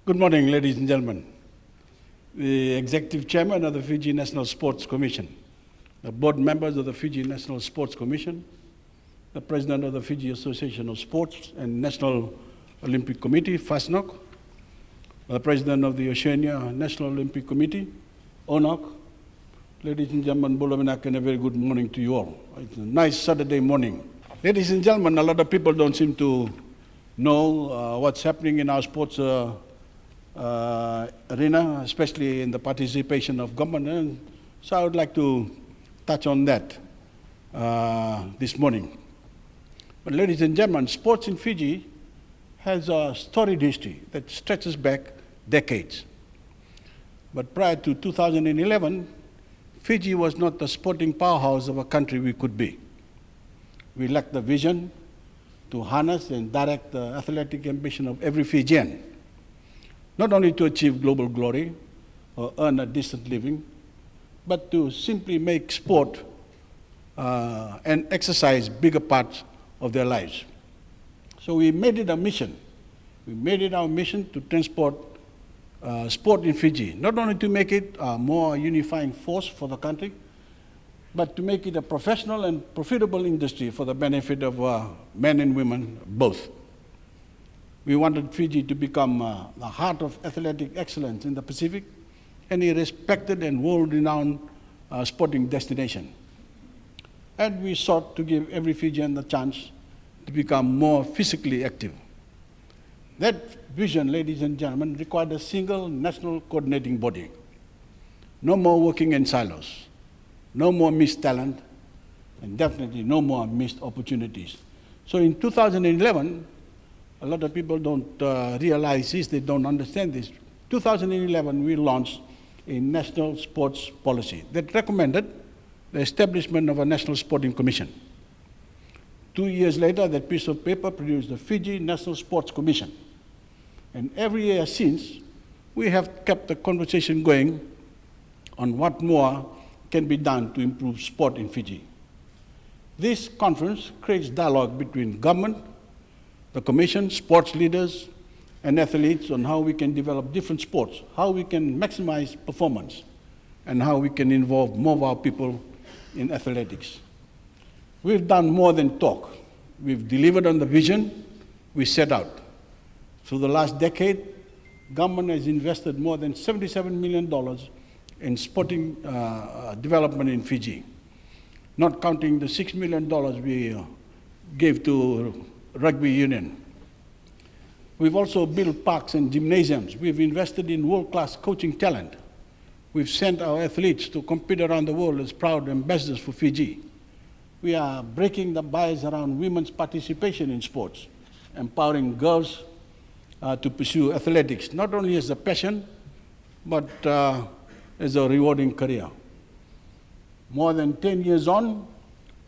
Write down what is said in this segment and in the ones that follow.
Good morning, ladies and gentlemen. The Executive Chairman of the Fiji National Sports Commission, the board members of the Fiji National Sports Commission, the President of the Fiji Association of Sports and National Olympic Committee, FASNOC, the President of the Oceania National Olympic Committee, ONOC. Ladies and gentlemen, Bulabinak, and a very good morning to you all. It's a nice Saturday morning. Ladies and gentlemen, a lot of people don't seem to know what's happening in our sports arena, especially in the participation of government. And so I would like to touch on that this morning. But ladies and gentlemen, sports in Fiji has a storied history that stretches back decades. But prior to 2011, Fiji was not the sporting powerhouse of a country we could be. We lacked the vision to harness and direct the athletic ambition of every Fijian, not only to achieve global glory or earn a decent living, but to simply make sport and exercise bigger parts of their lives. So we made it a mission. We made it our mission to transport sport in Fiji, not only to make it a more unifying force for the country, but to make it a professional and profitable industry for the benefit of men and women both. We wanted Fiji to become the heart of athletic excellence in the Pacific and a respected and world-renowned sporting destination. And we sought to give every Fijian the chance to become more physically active. That vision, ladies and gentlemen, required a single national coordinating body. No more working in silos, no more missed talent, and definitely no more missed opportunities. So in 2011, a lot of people don't realize this, they don't understand this. 2011, we launched a national sports policy that recommended the establishment of a national sporting commission. 2 years later, that piece of paper produced the Fiji National Sports Commission. And every year since, we have kept the conversation going on what more can be done to improve sport in Fiji. This conference creates dialogue between government, the Commission, sports leaders, and athletes on how we can develop different sports, how we can maximize performance, and how we can involve more of our people in athletics. We've done more than talk. We've delivered on the vision we set out. Through the last decade, government has invested more than $77 million in sporting development in Fiji, not counting the $6 million we gave to rugby union. We've also built parks and gymnasiums. We've invested in world-class coaching talent. We've sent our athletes to compete around the world as proud ambassadors for Fiji. We are breaking the bias around women's participation in sports, empowering girls to pursue athletics, not only as a passion, but as a rewarding career. More than 10 years on,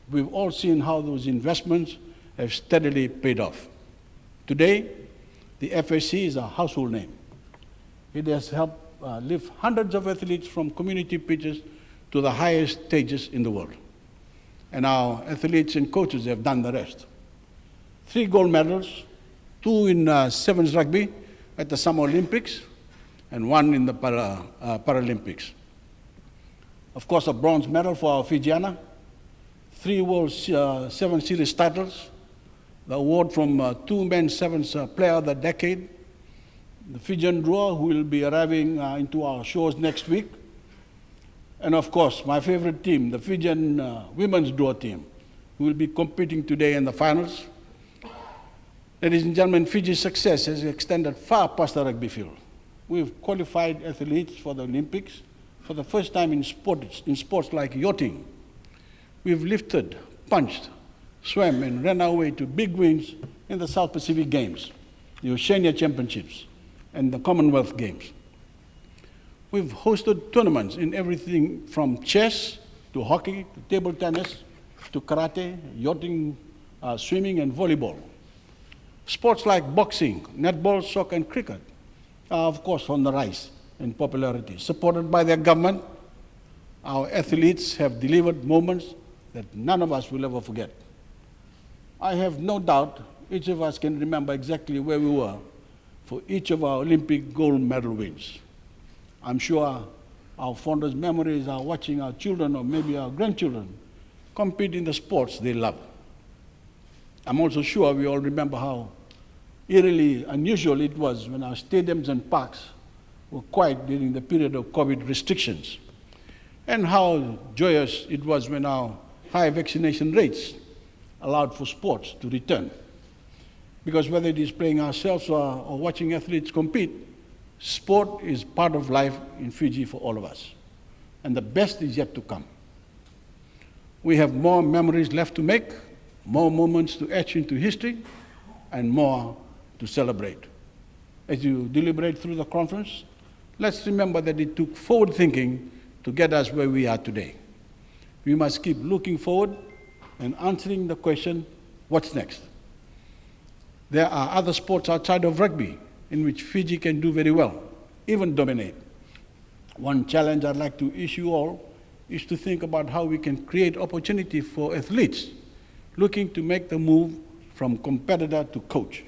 we've all seen how those investments have steadily paid off. Today, the FSC is a household name. It has helped lift hundreds of athletes from community pitches to the highest stages in the world. And our athletes and coaches have done the rest. 3 gold medals, 2 in sevens rugby at the Summer Olympics, and 1 in the Paralympics. Of course, a bronze medal for our Fijiana, 3 World 7 Series titles, the award from 2 Men's Sevens Player of the Decade, the Fijian drawer who will be arriving into our shores next week, and of course, my favorite team, the Fijian women's draw team, who will be competing today in the finals. Ladies and gentlemen, Fiji's success has extended far past the rugby field. We've qualified athletes for the Olympics for the first time in sports like yachting. We've lifted, punched, swam, and ran our way to big wins in the South Pacific Games, the Oceania Championships, and the Commonwealth Games. We've hosted tournaments in everything from chess to hockey to table tennis to karate, yachting, swimming, and volleyball. Sports like boxing, netball, soccer, and cricket are, of course, on the rise in popularity. Supported by their government, our athletes have delivered moments that none of us will ever forget. I have no doubt each of us can remember exactly where we were for each of our Olympic gold medal wins. I'm sure our fondest memories are watching our children or maybe our grandchildren compete in the sports they love. I'm also sure we all remember how eerily unusual it was when our stadiums and parks were quiet during the period of COVID restrictions, and how joyous it was when our high vaccination rates allowed for sports to return. Because whether it is playing ourselves or watching athletes compete, sport is part of life in Fiji for all of us. And the best is yet to come. We have more memories left to make, more moments to etch into history, and more to celebrate. As you deliberate through the conference, let's remember that it took forward thinking to get us where we are today. We must keep looking forward and answering the question, what's next? There are other sports outside of rugby in which Fiji can do very well, even dominate. One challenge I'd like to issue all is to think about how we can create opportunity for athletes looking to make the move from competitor to coach.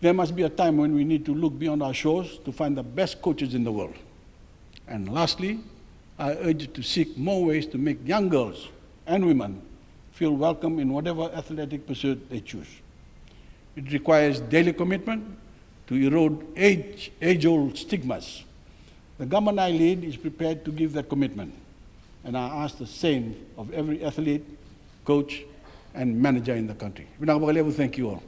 There must be a time when we need to look beyond our shores to find the best coaches in the world. And lastly, I urge you to seek more ways to make young girls and women feel welcome in whatever athletic pursuit they choose. It requires daily commitment to erode age-old stigmas. The government I lead is prepared to give that commitment, and I ask the same of every athlete, coach, and manager in the country. Thank you all.